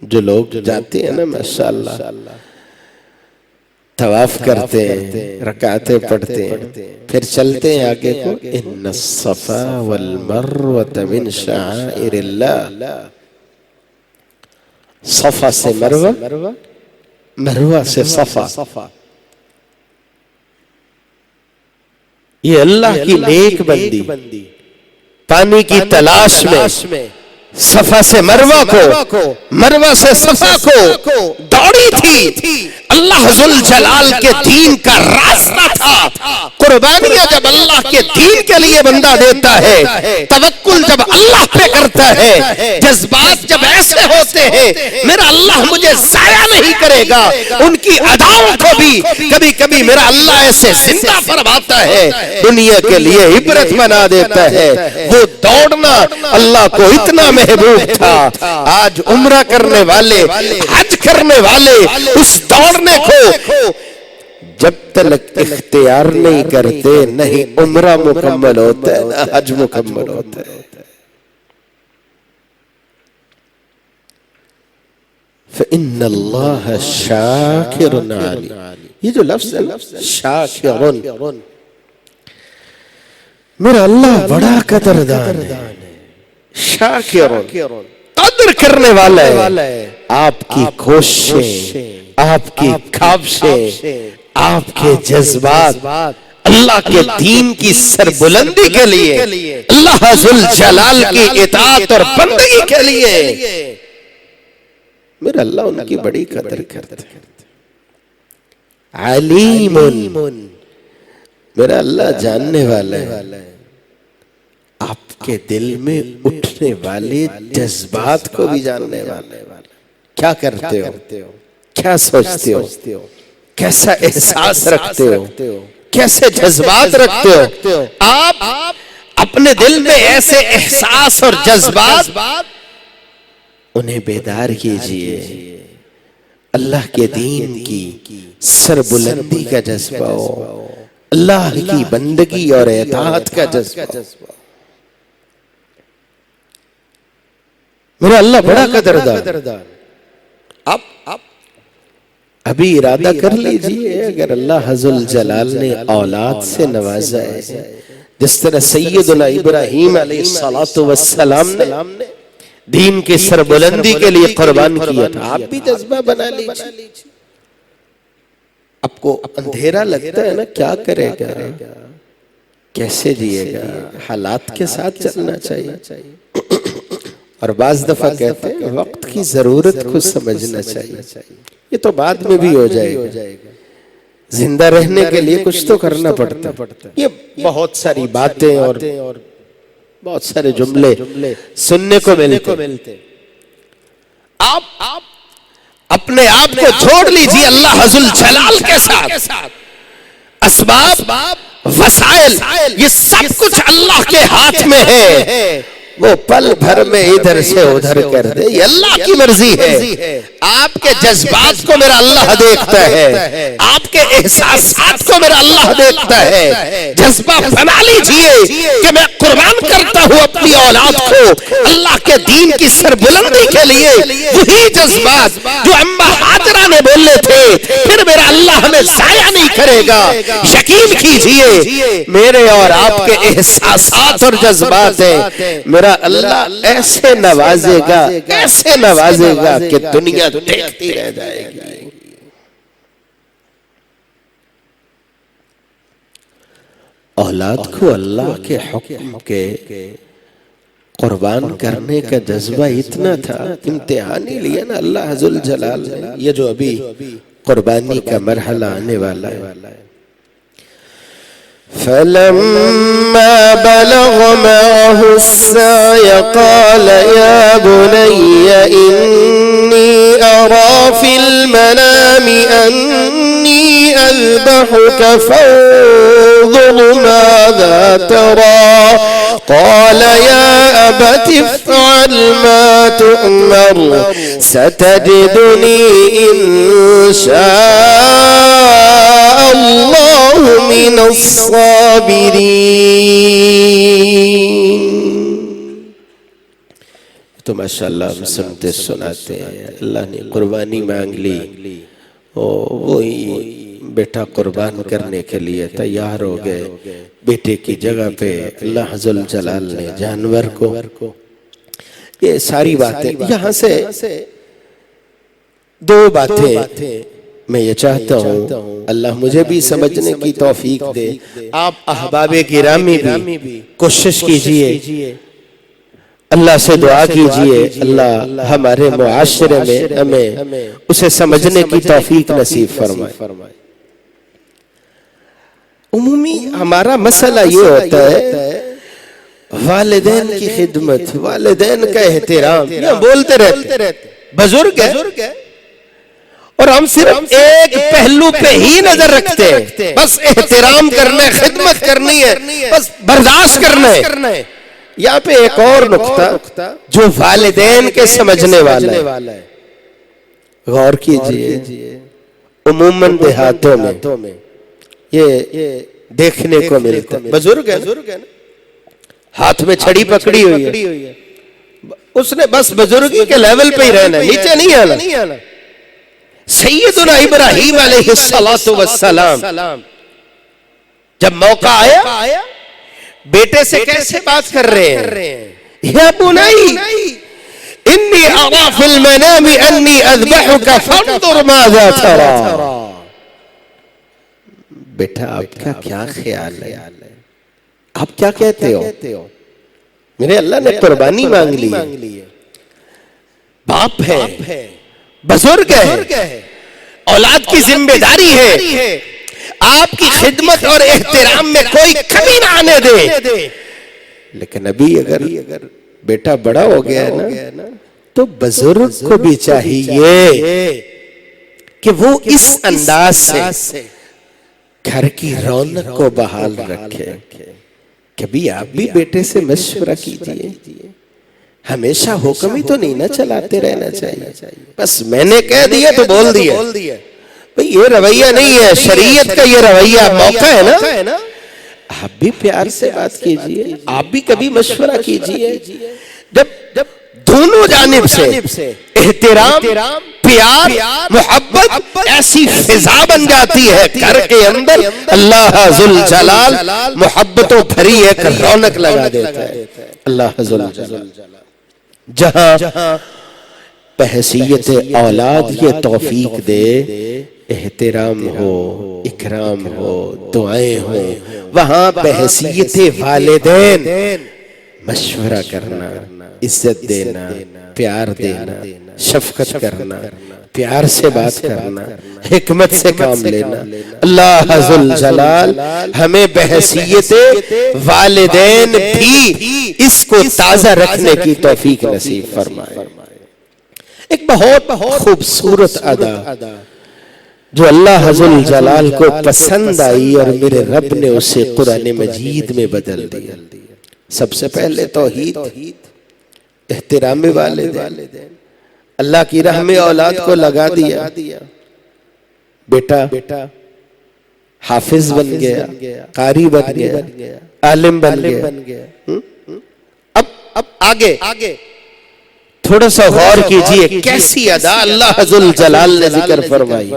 جو لوگ جاتے ہیں نا ماشاءاللہ طواف کرتے ہیں، رکعتیں پڑھتے ہیں، پھر چلتے ہیں آگے کو، ان الصفا والمروة من شعائر اللہ. صفا سے مروہ، مروہ سے صفا. یہ اللہ کی نیک بندی پانی کی تلاش میں صفا سے مروہ کو، مروہ سے صفا کو دوڑی تھی. اللہ ذوالجلال کے دین کا راستہ تھا. قربانیاں جب اللہ کے دین کے لیے بندہ دیتا ہے، توکل جب اللہ پہ کرتا ہے، جذبات جب ایسے ہوتے ہیں، میرا اللہ مجھے ضائع نہیں کرے گا. ان کی اداؤں کو بھی کبھی کبھی میرا اللہ ایسے زندہ فرماتا ہے، دنیا کے لیے عبرت بنا دیتا ہے. وہ دوڑنا اللہ کو اتنا محبوب تھا. آج عمرہ کرنے والے، حج کرنے والے اس دوڑنے کو جب تک اختیار نہیں کرتے، نہیں عمرہ مکمل ہوتا ہے نہ حج مکمل ہوتا ہے. فَإِنَّ اللَّهَ شَاكِرٌ عَلِيمٌ. یہ جو لفظ ہے شاکرن، میرا اللہ بڑا قدردان ہے. شاکرن قدر کرنے والا ہے. آپ کی کوششیں، آپ کی کاوشیں، آپ کے جذبات اللہ کے دین کی سربلندی کے لیے، اللہ ذوالجلال کی اطاعت اور بندگی کے لیے، میرا اللہ ان کی بڑی قدر کرتا ہے. علیم، میرا اللہ جاننے والا ہے آپ کے دل میں اٹھنے والے جذبات کو بھی جاننے والا ہے. کیا کرتے ہو، کیا سوچتے ہو، کیسا احساس رکھتے ہو، کیسے جذبات رکھتے ہو. آپ اپنے دل میں ایسے احساس اور جذبات انہیں بیدار کیجئے. اللہ کے دین کی سربلندی کا جذبہ ہو، اللہ کی بندگی اور اطاعت کا جذبہ. میرا اللہ بڑا قدردان. ابھی ارادہ کر لیجئے، اگر اللہ ذوالجلال نے اولاد سے نوازا ہے، جس طرح سیدنا ابراہیم علیہ السلام نے دین کی سربلندی کے لیے قربان کیا تھا، آپ بھی جذبہ بنا لیجئے. آپ کو اندھیرا لگتا ہے نا، کیا کرے گا، کیسے جیے گا، حالات کے ساتھ چلنا چاہیے. اور بعض دفعہ کہتے ہیں وقت کی ضرورت کو سمجھنا چاہیے. یہ تو بعد میں بھی ہو جائے گا، زندہ رہنے کے لیے کچھ تو کرنا پڑتا. یہ بہت ساری باتیں اور بہت سارے جملے سننے کو ملتے. آپ اپنے آپ کو چھوڑ لیجیے اللہ ذوالجلال کے ساتھ. اسباب، وسائل، یہ سب کچھ اللہ کے ہاتھ میں ہے. وہ پل بھر میں ادھر سے ادھر کر دے، یہ اللہ کی مرضی ہے۔ آپ کے جذبات کو میرا اللہ دیکھتا ہے، آپ کے احساسات کو میرا اللہ دیکھتا ہے۔ جذبہ بنا لیجئے کہ میں قربان کرتا ہوں اپنی اولاد کو اللہ کے دین کی سربلندی کے لیے، وہی جذبات جو اما حاجرہ نے بولے تھے، پھر میرا اللہ ہمیں ضائع نہیں کرے گا۔ یقین کیجئے میرے اور آپ کے احساسات اور جذبات ہیں، میرا اللہ ایسے نوازے گا، ایسے نوازے گا کہ دنیا دیکھتی رہ جائے گی۔ اولاد کو اللہ کے حکم کے قربان کرنے کا جذبہ اتنا تھا، امتحان ہی لیا نا اللہ ذوالجلال نے۔ یہ جو ابھی قربانی کا مرحلہ آنے والا ہے، فَلَمَّا بَلَغَ مَعَهُ السَّعْيَ قَالَ يَا بُنَيَّ إِنِّي أَرَى فِي الْمَنَامِ أَنِّي أَذْبَحُكَ فَانظُرْ مَاذَا تَرَى قَالَ يَا أَبَتِ افْعَلْ مَا تُؤْمَرُ سَتَجِدُنِي إِن شَاءَ اللَّهُ مِنَ الصَّابِرِينَ۔ تو ماشاءاللہ ہم سنتے سناتے ہیں، اللہ نے قربانی مانگ لی، وہی بیٹا قربان کرنے کے لیے تیار ہو گئے۔ بیٹے کی جگہ پہ اللہ ذوالجلال نے جانور کو، یہ ساری باتیں یہاں سے دو باتیں میں یہ چاہتا ہوں اللہ مجھے بھی سمجھنے کی توفیق دے، آپ احباب گرامی بھی کوشش کیجئے، اللہ سے دعا کیجئے اللہ ہمارے معاشرے میں ہمیں اسے سمجھنے کی توفیق نصیب فرمائے۔ عمومی ہمارا مسئلہ یہ ہوتا ہے والدین کی خدمت، والدین کا احترام، یہ بولتے رہتے بزرگ ہے اور ہم صرف ایک پہلو پہ ہی نظر رکھتے ہیں، بس احترام کرنا ہے، خدمت کرنی ہے، بس برداشت کرنا ہے۔ یہاں پہ ایک اور نقطہ جو والدین کے سمجھنے والا ہے، غور کیجئے، عموماً دیہاتوں میں یہ دیکھنے کو ملتا ہے، بزرگ ہے ہاتھ میں چھڑی پکڑی ہوئی ہے، اس نے بس بزرگی کے لیول پہ ہی رہنا ہے، نیچے نہیں آنا۔ سیدنا ابراہیم علیہ السلام جب موقع آیا بیٹے سے کیسے بات کر رہے ہیں، یا بنی انی ارا فی المنام انی اذبحک فانظر ماذا تری۔ بیٹا آپ کا کیا خیال ہے، آپ کیا کہتے ہو؟ میرے اللہ نے قربانی مانگ لی ہے، باپ ہے، بزرگ ہے، اولاد کی ذمہ داری ہے، آپ کی خدمت اور احترام میں کوئی کمی نہ آنے دے۔ لیکن ابھی اگر بیٹا بڑا ہو گیا نا تو بزرگ کو بھی چاہیے کہ وہ اس انداز سے گھر کی رونق کو بحال رکھے۔ کبھی آپ بھی بیٹے سے مشورہ کیجئے، ہمیشہ حکم ہی تو نہیں نہ چلاتے رہنا چاہیے، بس میں نے کہہ دیا تو بول دیا، بھئی یہ رویہ نہیں ہے، شریعت کا یہ رویہ، موقع ہے نا، آپ بھی پیار سے بات کیجئے، آپ بھی کبھی مشورہ کیجئے۔ جب دونوں جانب سے احترام، پیار، محبت ایسی فضا بن جاتی ہے گھر کے اندر، اللہ ذوالجلال محبتوں بھری ایک رونق لگا دیتا ہے۔ اللہ ذوالجلال جہاں بحیثیت اولاد یہ توفیق دے، احترام ہو، اکرام ہو، دعائیں ہو، وہاں بحیثیت والدین مشورہ کرنا، عزت دینا، پیار دینا، شفقت کرنا، پیار سے بات کرنا، حکمت سے کام لینا۔ اللہ ذوالجلال ہمیں بحیثیت والدین بھی اس کو تازہ رکھنے کی توفیق نصیب فرمائے۔ ایک بہت خوبصورت ادا جو اللہ ذوالجلال کو پسند آئی اور میرے رب نے اسے قرآن مجید میں بدل دیا، سب سے پہلے توحید، احترام والدین، اللہ کی راہ میں اولاد کو لگا دیا، بیٹا حافظ بن گیا، قاری بن گیا، عالم بن گیا۔ اب آگے تھوڑا سا غور کیجئے کیسی ادا اللہ ذوالجلال نے ذکر فرمائی۔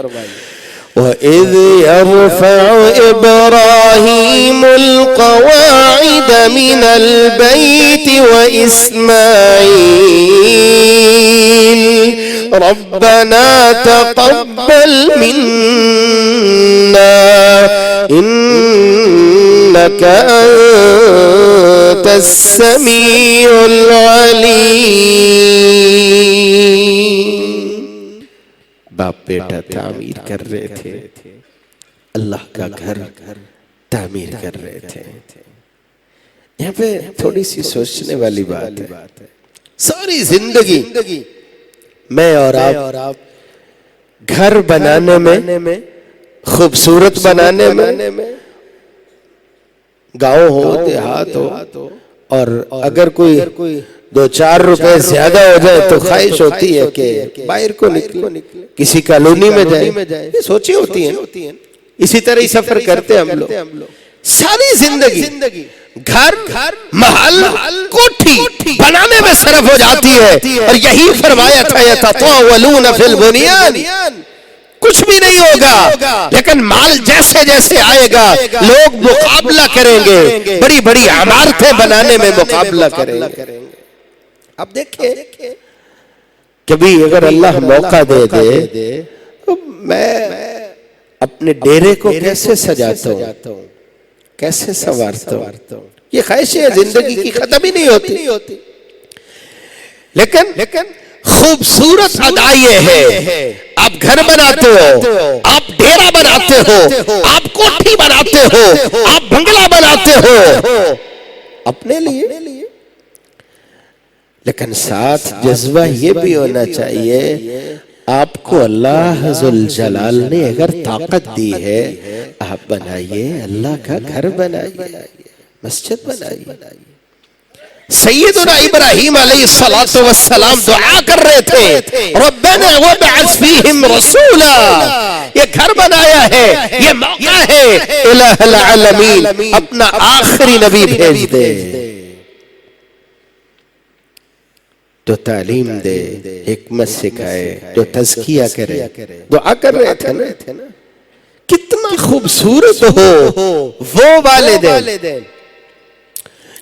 وَإِذْ يَرْفَعُ إِبْرَاهِيمُ الْقَوَاعِدَ مِنَ الْبَيْتِ وَإِسْمَاعِيلُ رَبَّنَا تَقَبَّلْ مِنَّا إِنَّكَ أَنْتَ السَّمِيعُ الْعَلِيمُ۔ باپ بیٹا تعمیر کر رہے تھے، اللہ کا گھر تعمیر کر رہے تھے۔ یہاں پہ تھوڑی سی سوچنے والی بات ہے، ساری زندگی میں اور آپ گھر بنانے میں، خوبصورت بنانے میں، گاؤں ہو دیہات ہو، اور اگر کوئی 2-4 روپے زیادہ ہو جائے تو خواہش ہوتی ہے کہ باہر کو نکلے، کسی کالونی میں جائے، یہ سوچیں ہوتی ہیں۔ اسی طرح ہی سفر کرتے ہم لوگ، ساری زندگی گھر، محل، کوٹھی بنانے میں صرف ہو جاتی ہے، اور یہی فرمایا تھا یتطاولون فی البنیان، کچھ بھی نہیں ہوگا، لیکن مال جیسے جیسے آئے گا لوگ مقابلہ کریں گے، بڑی بڑی عمارتیں بنانے میں مقابلہ کریں گے۔ اب دیکھیں کبھی اگر اللہ موقع دے دے تو میں اپنے ڈیرے کو کیسے سجاتا ہوں، کیسے سنوارتا ہوں، یہ خواہشیں زندگی کی ختم ہی نہیں ہوتی۔ لیکن خوبصورت ادا یہ ہے، آپ گھر بناتے ہو، آپ ڈیرا بناتے ہو، آپ کوٹھی بناتے ہو، آپ بنگلہ بناتے ہو اپنے لیے، لیکن ساتھ جذبہ یہ بھی ہونا چاہیے آپ کو اللہ ذوالجلال نے اگر طاقت دی ہے، آپ بنائیے، اللہ کا گھر بنائیے، مسجد بنائیے۔ سیدنا ابراہیم علیہ السلام دعا کر رہے تھے، ربنا وابعث فیہم رسولا، یہ گھر بنایا ہے، یہ موقع ہے، الہ العالمین اپنا آخری نبی بھیج دے جو تعلیم دے، حکمت سکھائے، جو تزکیہ کرے۔ دعا کر رہے تھے نا، کتنا خوبصورت ہو وہ والدین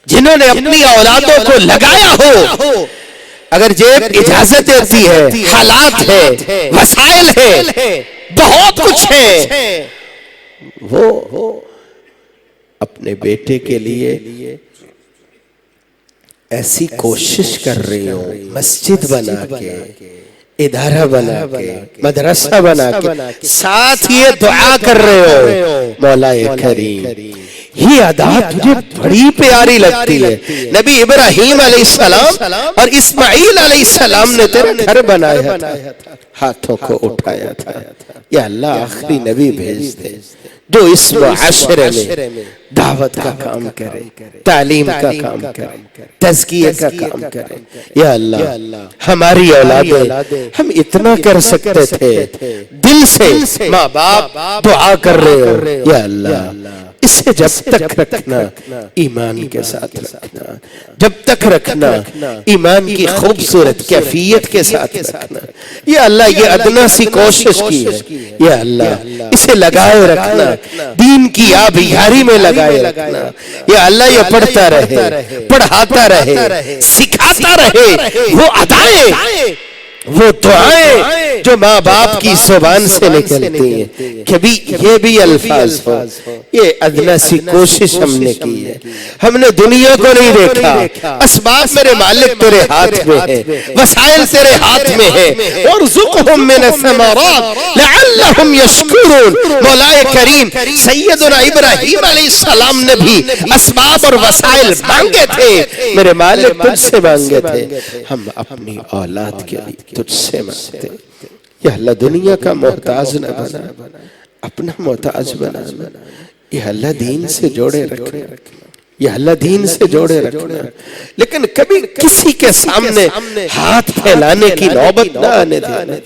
جنہوں نے اپنی اولادوں کو لگایا ہو، اگر جیب اجازت دیتی ہے، حالات ہے، وسائل ہے، بہت کچھ ہے، وہ اپنے بیٹے کے لیے ایسی کوشش کر رہی ہوں، مسجد بنا کے، ادارہ بنا کے، مدرسہ بنا کے، ساتھ یہ دعا کر رہے ہو، مولا کریم یہ ادا تجھے بڑی پیاری لگتی ہے۔ نبی ابراہیم علیہ السلام اور اسماعیل علیہ السلام نے تیرا گھر بنایا تھا، ہاتھوں کو اٹھایا تھا، یا اللہ آخری نبی بھیج دے جو اس معاشرے میں دعوت کا کام کرے، تعلیم کا کام کرے، تزکیہ کا کام کرے۔ یا اللہ ہماری اولادیں، ہم اتنا کر سکتے تھے، دل سے ماں باپ دعا کر رہے ہو، یا اللہ اسے جب تک رکھنا ایمان کے ساتھ رکھنا، جب تک رکھنا ایمان کی خوبصورت کیفیت کے ساتھ رکھنا۔ یا اللہ یہ ادنا سی کوشش کی ہے، یا اللہ اسے لگائے رکھنا، دین کی آبیاری میں لگائے رکھنا۔ یا اللہ یہ پڑھتا رہے، پڑھاتا رہے، سکھاتا رہے، وہ ادائیں، وہ دعائیں جو ماں باپ کی زبان سے نکلتی ہیں، کبھی یہ بھی الفاظ ہو، یہ ادنا سی کوشش ہم نے کی ہے۔ ہم نے دنیا کو نہیں دیکھا، اسباب میرے مالک تیرے ہاتھ میں ہے، وسائل تیرے ہاتھ میں ہے، وارزقہم من الثمرات لعلہم یشکرون۔ مولا کریم سیدنا ابراہیم علیہ السلام نے بھی اسباب اور وسائل مانگے تھے، میرے مالک تجھ سے مانگے تھے، ہم اپنی اولاد کے لیے تجھ سے مانگتے۔ یا اللہ دنیا کا محتاج نہ بنا، اپنا محتاج بنا۔ یا اللہ دین سے جوڑے رکھنا، یہ اللہ دین سے جوڑے رکھنا، لیکن کبھی کسی کے سامنے ہاتھ پھیلانے کی نوبت نہ آنے دینا۔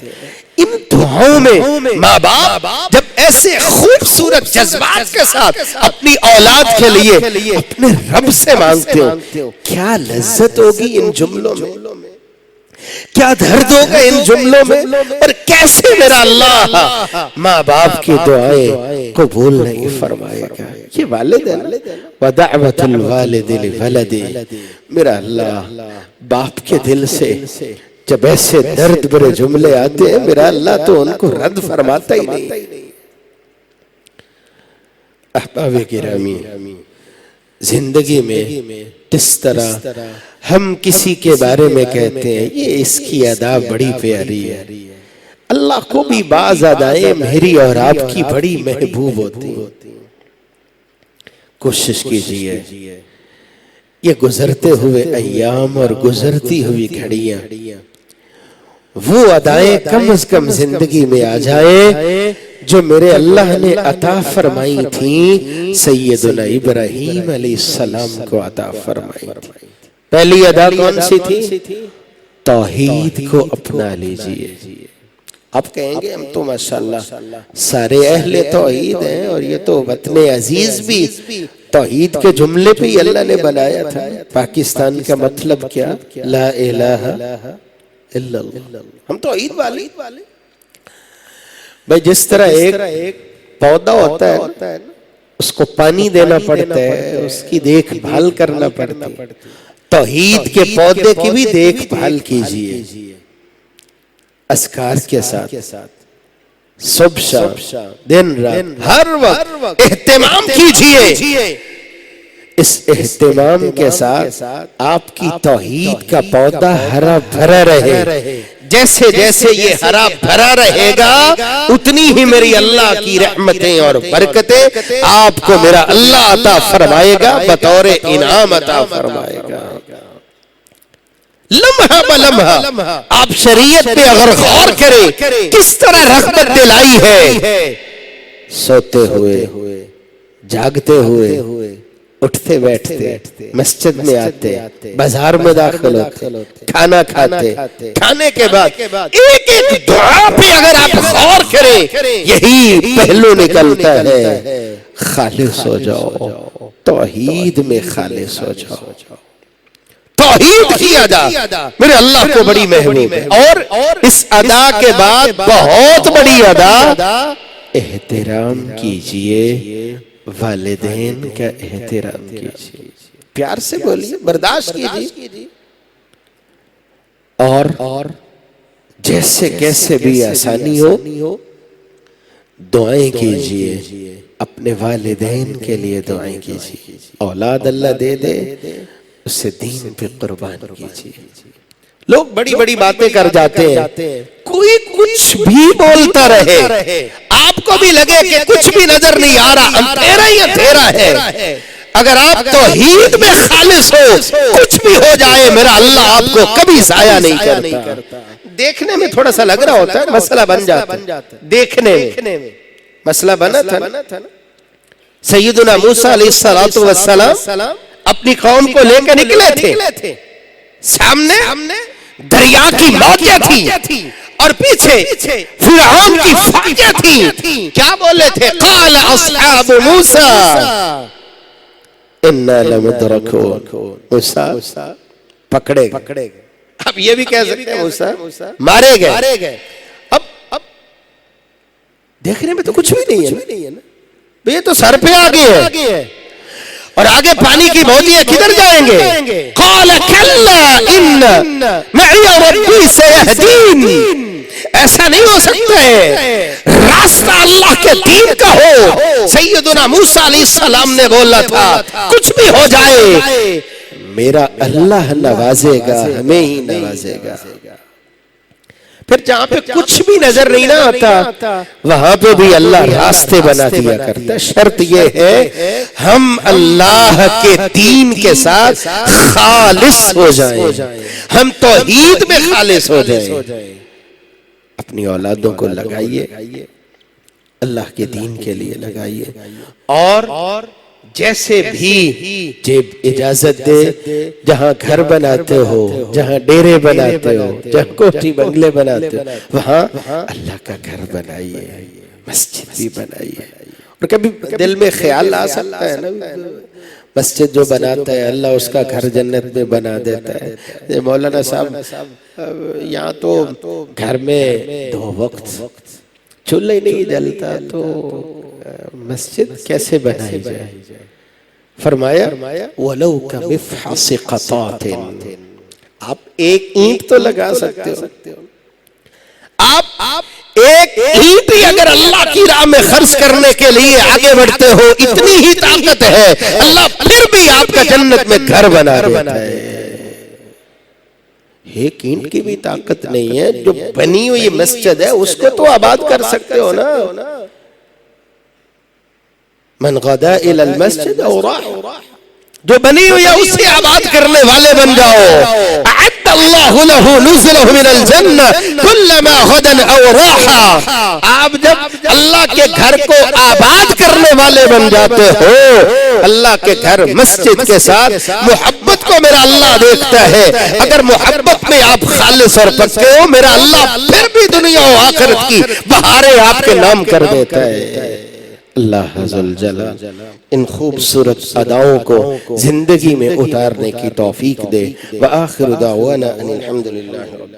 ان دعاؤں میں ماں باپ جب ایسے خوبصورت جذبات کے ساتھ اپنی اولاد کے لیے اپنے رب سے مانگتے ہو، کیا لذت ہوگی ان جملوں میں، کیا درد ہوگا ان جملوں میں، اور کیسے میرا اللہ ماں باپ کی دعائیں قبول نہیں فرمائے گا۔ یہ والد ہے نا، وَدَعْوَةُ الْوَالِدِ لِوَلَدِهِ، میرا اللہ باپ کے دل سے جب ایسے درد بھرے جملے آتے ہیں، میرا اللہ تو ان کو رد فرماتا ہی نہیں۔ احباب گرامی، زندگی میں کس طرح ہم کسی کے بارے میں کہتے ہیں یہ اس کی ادا بڑی پیاری ہے، اللہ کو بھی بعض ادائیں میری اور آپ کی بڑی محبوب ہوتی ہیں۔ کوشش کیجئے یہ گزرتے ہوئے ایام اور گزرتی ہوئی گھڑیاں وہ ادائیں کم از کم زندگی میں آ جائیں جو میرے اللہ نے عطا فرمائی تھیں، سیدنا ابراہیم علیہ السلام کو عطا فرمائی تھی۔ پہلی ادا کون سی تھی؟ توحید کو اپنا لیجئے۔ آپ کہیں گے ہم تو ماشاءاللہ سارے اہل توحید ہیں، اور یہ تو وطن عزیز بھی توحید کے جملے پہ ہی اللہ نے بنایا تھا۔ پاکستان کا مطلب کیا؟ لا الہ الا اللہ، ہم توحید والے۔ بھائی جس طرح ایک پودا ہوتا ہے اس کو پانی دینا پڑتا ہے، اس کی دیکھ بھال کرنا پڑتا ہے، توحید کے پودے کی بھی دیکھ بھال کیجئے، اذکار کے ساتھ صبح شام دن رات ہر وقت اہتمام کیجئے۔ اس اہتمام کے ساتھ آپ کی توحید کا پودا ہرا بھرا رہے، جیسے جیسے یہ ہرا بھرا رہے گا اتنی ہی میری اللہ کی رحمتیں اور برکتیں آپ کو میرا اللہ عطا فرمائے گا، بطور انعام عطا فرمائے گا۔ لمحہ بلمحہ آپ شریعت پہ اگر غور کریں کس طرح رحمت دلائی ہے، سوتے ہوئے، جاگتے ہوئے، اٹھتے بیٹھتے، مسجد میں آتے، بازار میں داخل ہوتے، کھانا کھاتے، کھانے کے بعد ایک ایک دعا پہ اگر آپ غور کریں یہی پہلو نکلتا ہے، خالص ہو جاؤ، توحید میں خالص ہو جاؤ۔ توحید کی ادا میرے اللہ کو بڑی محبوب ہے، اور اس ادا کے بعد بہت بڑی ادا، احترام کیجئے، والدین کا احترام کیجئے، پیار سے بولیے، برداشت کیجئے، اور جیسے کیسے بھی آسانی ہو دعائیں کیجئے، اپنے والدین کے لیے دعائیں کیجئے۔ اولاد اللہ دے دے اسے دین پہ قربان کیجئے۔ لوگ بڑی بڑی باتیں کر جاتے ہیں، کوئی کچھ بھی بولتا رہے، آپ کو بھی لگے کہ کچھ بھی نظر نہیں آ رہا، اندھیرا ہی اندھیرا ہے، اگر آپ توحید میں خالص ہو کچھ بھی ہو جائے میرا اللہ آپ کو کبھی ضائع نہیں کرتا۔ دیکھنے میں تھوڑا سا لگ رہا ہوتا ہے، مسئلہ بن جاتا ہے، دیکھنے میں مسئلہ بنا تھا نا۔ سیدنا موسیٰ علیہ السلام اپنی قوم کو لے کے نکلے تھے، سامنے دریا کی موجیں تھی اور پیچھے فرعون کی فوجیں تھیں، کیا بولے تھے؟ قال اصحاب موسیٰ انا لمدرکون، موسیٰ پکڑے گئے۔ اب یہ بھی کہہ سکتے ہیں موسیٰ مارے گئے۔ اب دیکھنے میں تو کچھ بھی نہیں ہے نا، یہ تو سر پہ آگے ہے، اور آگے پانی کی موجیں کدھر جائیں گے؟ قال کلا ان معی ربی سیہدین، ایسا نہیں ہو سکتا ہے، راستہ اللہ کے دین کا ہو۔ سیدنا موسیٰ علیہ السلام نے بولا تھا کچھ بھی ہو جائے میرا اللہ نوازے گا، ہمیں ہی نوازے گا۔ پھر جہاں پہ کچھ بھی نظر نہیں نہ آتا وہاں پہ بھی اللہ راستے بنا دیا کرتا ہے۔ شرط یہ ہے ہم اللہ کے دین کے ساتھ خالص ہو جائیں، ہم توحید میں خالص ہو جائیں۔ اپنی اولادوں کو لگائیے، اللہ کے دین کے لیے لگائیے، اور جیسے بھی جب اجازت دے جہاں گھر بناتے ہو، جہاں ڈیرے بناتے ہو، جہاں کوٹھی بنگلے بناتے ہو، وہاں اللہ کا گھر بنائیے، مسجد بھی بنائیے۔ اور کبھی دل میں خیال آ سکتا ہے نا، مسجد جو بناتا ہے اللہ اس کا گھر جنت میں بنا دیتا ہے۔ مولانا صاحب یہاں تو گھر میں 2 وقت چولہا ہی نہیں جلتا، تو مسجد کیسے بنائی جائے؟ فرمایا وَلَوْ كَمِفْحَصِ قَطَعٍ، آپ ایک اینٹ تو لگا سکتے ہو، آپ ایک اینٹ ہی اگر اللہ کی راہ میں خرچ کرنے کے لیے آگے بڑھتے ہو، اتنی ہی طاقت ہے، اللہ پھر بھی آپ کا جنت میں گھر بنا دیتا ہے۔ ایک اینٹ کی بھی طاقت نہیں ہے، جو بنی ہوئی مسجد ہے اس کو تو آباد کر سکتے ہو نا۔ من غدا الى المسجد او راح، جو بنی ہوئی ہے اسے آباد کرنے والے بن جاؤ۔ اعد اللہ له نزله من الجنہ کلما غدا او راح، آپ جب اللہ کے گھر کو آباد کرنے والے بن جاتے ہو، اللہ کے گھر مسجد کے ساتھ محبت کو میرا اللہ دیکھتا ہے۔ اگر محبت میں آپ خالص اور پکے ہو، میرا اللہ پھر بھی دنیا و آخرت کی بہاریں آپ کے نام کر دیتا ہے۔ اللہ عزوجل ان خوبصورت اداؤں کو زندگی میں اتارنے کی توفیق دے۔ وآخر دعوانا ان الحمدللہ رب